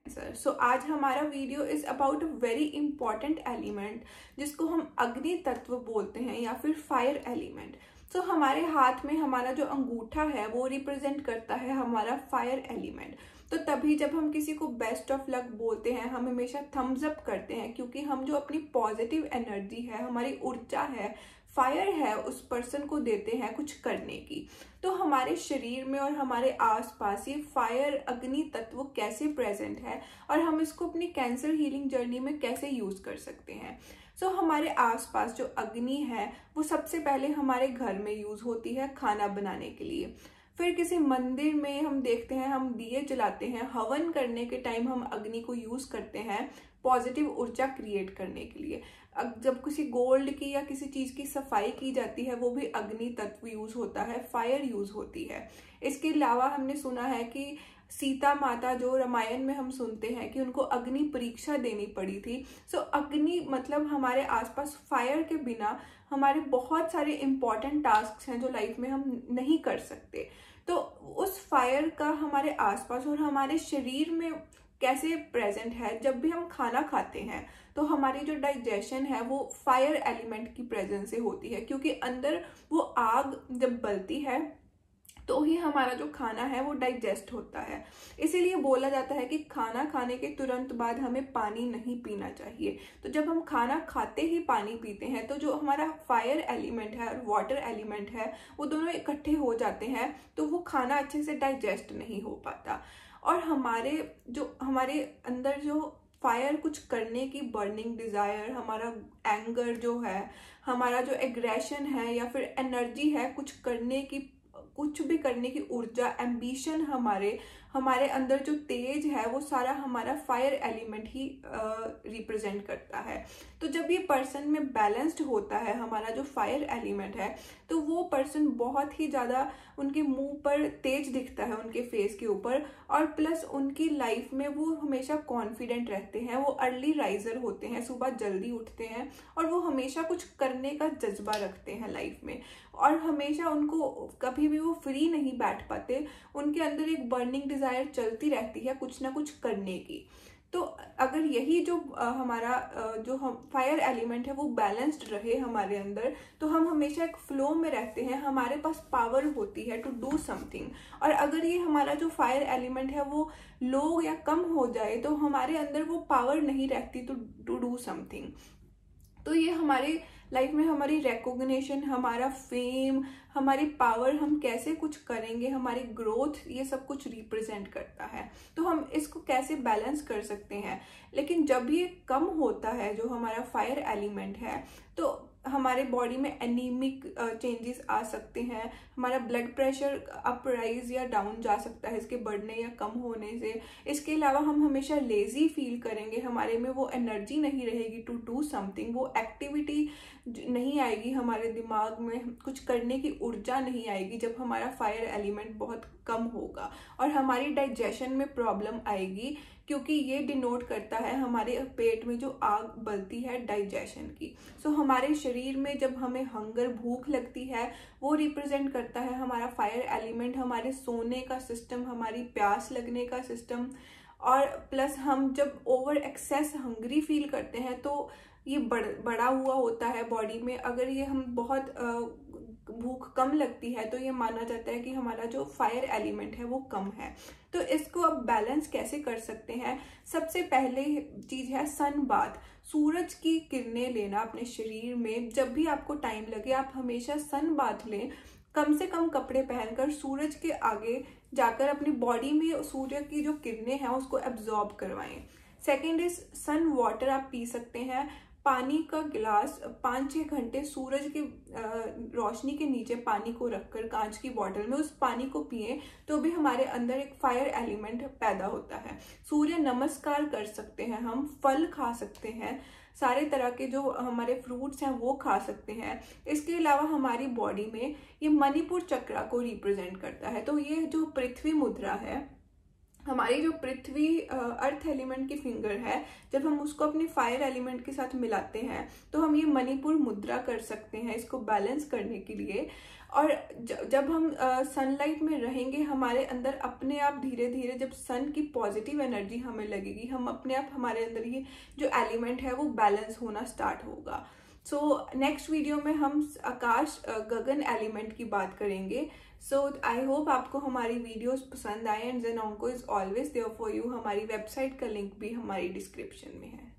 सो आज हमारा video is about a very important element जिसको हम अग्नि तत्व बोलते हैं या फिर फायर एलिमेंट। सो हमारे हाथ में हमारा जो अंगूठा है वो रिप्रेजेंट करता है हमारा फायर एलिमेंट। तो तभी जब हम किसी को बेस्ट ऑफ लक बोलते हैं हम हमेशा थम्स अप करते हैं, क्योंकि हम जो अपनी पॉजिटिव एनर्जी है, हमारी ऊर्जा है, फायर है, उस पर्सन को देते हैं कुछ करने की। तो हमारे शरीर में और हमारे आसपास ये फायर अग्नि तत्व कैसे प्रेजेंट है और हम इसको अपनी कैंसर हीलिंग जर्नी में कैसे यूज कर सकते हैं। सो हमारे आसपास जो अग्नि है वो सबसे पहले हमारे घर में यूज होती है खाना बनाने के लिए। फिर किसी मंदिर में हम देखते हैं हम दिए जलाते हैं, हवन करने के टाइम हम अग्नि को यूज करते हैं पॉजिटिव ऊर्जा क्रिएट करने के लिए। जब किसी गोल्ड की या किसी चीज की सफाई की जाती है वो भी अग्नि तत्व यूज होता है, फायर यूज होती है। इसके अलावा हमने सुना है कि सीता माता जो रामायण में हम सुनते हैं कि उनको अग्नि परीक्षा देनी पड़ी थी। सो अग्नि मतलब हमारे आसपास फायर के बिना हमारे बहुत सारे इंपॉर्टेंट टास्क हैं जो लाइफ में हम नहीं कर सकते। तो उस फायर का हमारे आसपास और हमारे शरीर में कैसे प्रेजेंट है। जब भी हम खाना खाते हैं तो हमारी जो डाइजेशन है वो फायर एलिमेंट की प्रेजेंस से होती है, क्योंकि अंदर वो आग जब बलती है तो ही हमारा जो खाना है वो डाइजेस्ट होता है। इसीलिए बोला जाता है कि खाना खाने के तुरंत बाद हमें पानी नहीं पीना चाहिए। तो जब हम खाना खाते ही पानी पीते हैं तो जो हमारा फायर एलिमेंट है और वाटर एलिमेंट है वो दोनों इकट्ठे हो जाते हैं, तो वो खाना अच्छे से डाइजेस्ट नहीं हो पाता। और हमारे अंदर जो फायर कुछ करने की बर्निंग डिजायर, हमारा एंगर जो है, हमारा जो एग्रेशन है या फिर एनर्जी है, कुछ भी करने की ऊर्जा, एम्बिशन, हमारे अंदर जो तेज है वो सारा हमारा फायर एलिमेंट ही रिप्रेजेंट करता है। तो जब ये पर्सन में बैलेंस्ड होता है हमारा जो फायर एलिमेंट है तो वो पर्सन बहुत ही ज़्यादा, उनके मुंह पर तेज दिखता है उनके फेस के ऊपर, और प्लस उनकी लाइफ में वो हमेशा कॉन्फिडेंट रहते हैं, वो अर्ली राइजर होते हैं, सुबह जल्दी उठते हैं और वो हमेशा कुछ करने का जज्बा रखते हैं लाइफ में। और हमेशा उनको कभी भी वो फ्री नहीं बैठ पाते, उनके अंदर एक बर्निंग डिजायर चलती रहती है कुछ ना कुछ करने की। तो अगर यही जो हमारा जो हम फायर एलिमेंट है वो बैलेंस्ड रहे हमारे अंदर, तो हम हमेशा एक फ्लो में रहते हैं, हमारे पास पावर होती है टू डू समथिंग। और अगर ये हमारा जो फायर एलिमेंट है वो लो या कम हो जाए तो हमारे अंदर वो पावर नहीं रहती टू डू समथिंग। तो ये हमारी लाइफ में हमारी रिकॉग्निशन, हमारा फेम, हमारी पावर, हम कैसे कुछ करेंगे, हमारी ग्रोथ, ये सब कुछ रिप्रेजेंट करता है। तो हम इसको कैसे बैलेंस कर सकते हैं। लेकिन जब ये कम होता है जो हमारा फायर एलिमेंट है तो हमारे बॉडी में एनीमिक चेंजेस आ सकते हैं, हमारा ब्लड प्रेशर अप राइज या डाउन जा सकता है इसके बढ़ने या कम होने से। इसके अलावा हम हमेशा लेजी फील करेंगे, हमारे में वो एनर्जी नहीं रहेगी टू डू समथिंग, वो एक्टिविटी नहीं आएगी, हमारे दिमाग में कुछ करने की ऊर्जा नहीं आएगी जब हमारा फायर एलिमेंट बहुत कम होगा। और हमारी डाइजेशन में प्रॉब्लम आएगी, क्योंकि ये डिनोट करता है हमारे पेट में जो आग बलती है डाइजेशन की। सो हमारे शरीर में जब हमें हंगर, भूख लगती है, वो रिप्रेजेंट करता है हमारा फायर एलिमेंट, हमारे सोने का सिस्टम, हमारी प्यास लगने का सिस्टम। और प्लस हम जब ओवर एक्सेस हंग्री फील करते हैं तो ये बड़ा हुआ होता है बॉडी में। अगर ये हम बहुत भूख कम लगती है तो ये माना जाता है कि हमारा जो फायर एलिमेंट है वो कम है। तो इसको अब बैलेंस कैसे कर सकते हैं। सबसे पहले चीज है सन बाथ, सूरज की किरणें लेना अपने शरीर में। जब भी आपको टाइम लगे आप हमेशा सन बाथ लें, कम से कम कपड़े पहनकर सूरज के आगे जाकर अपनी बॉडी में सूर्य की जो किरणें हैं उसको एब्जॉर्ब करवाएं। सेकेंड इज सन वाटर, आप पी सकते हैं। पानी का गिलास 5-6 घंटे सूरज की रोशनी के नीचे पानी को रखकर कांच की बोतल में उस पानी को पिए तो भी हमारे अंदर एक फायर एलिमेंट पैदा होता है। सूर्य नमस्कार कर सकते हैं, हम फल खा सकते हैं, सारे तरह के जो हमारे फ्रूट्स हैं वो खा सकते हैं। इसके अलावा हमारी बॉडी में ये मणिपुर चक्र को रिप्रेजेंट करता है। तो ये जो पृथ्वी मुद्रा है हमारी जो पृथ्वी अर्थ एलिमेंट की फिंगर है, जब हम उसको अपने फायर एलिमेंट के साथ मिलाते हैं तो हम ये मणिपुर मुद्रा कर सकते हैं इसको बैलेंस करने के लिए। और जब हम सनलाइट में रहेंगे, हमारे अंदर अपने आप धीरे धीरे जब सन की पॉजिटिव एनर्जी हमें लगेगी, हम अपने आप हमारे अंदर ये जो एलिमेंट है वो बैलेंस होना स्टार्ट होगा। सो नेक्स्ट वीडियो में हम आकाश गगन एलिमेंट की बात करेंगे। सो आई होप आपको हमारी वीडियोस पसंद आए, and Zenonco is always there for you. हमारी वेबसाइट का लिंक भी हमारी डिस्क्रिप्शन में है।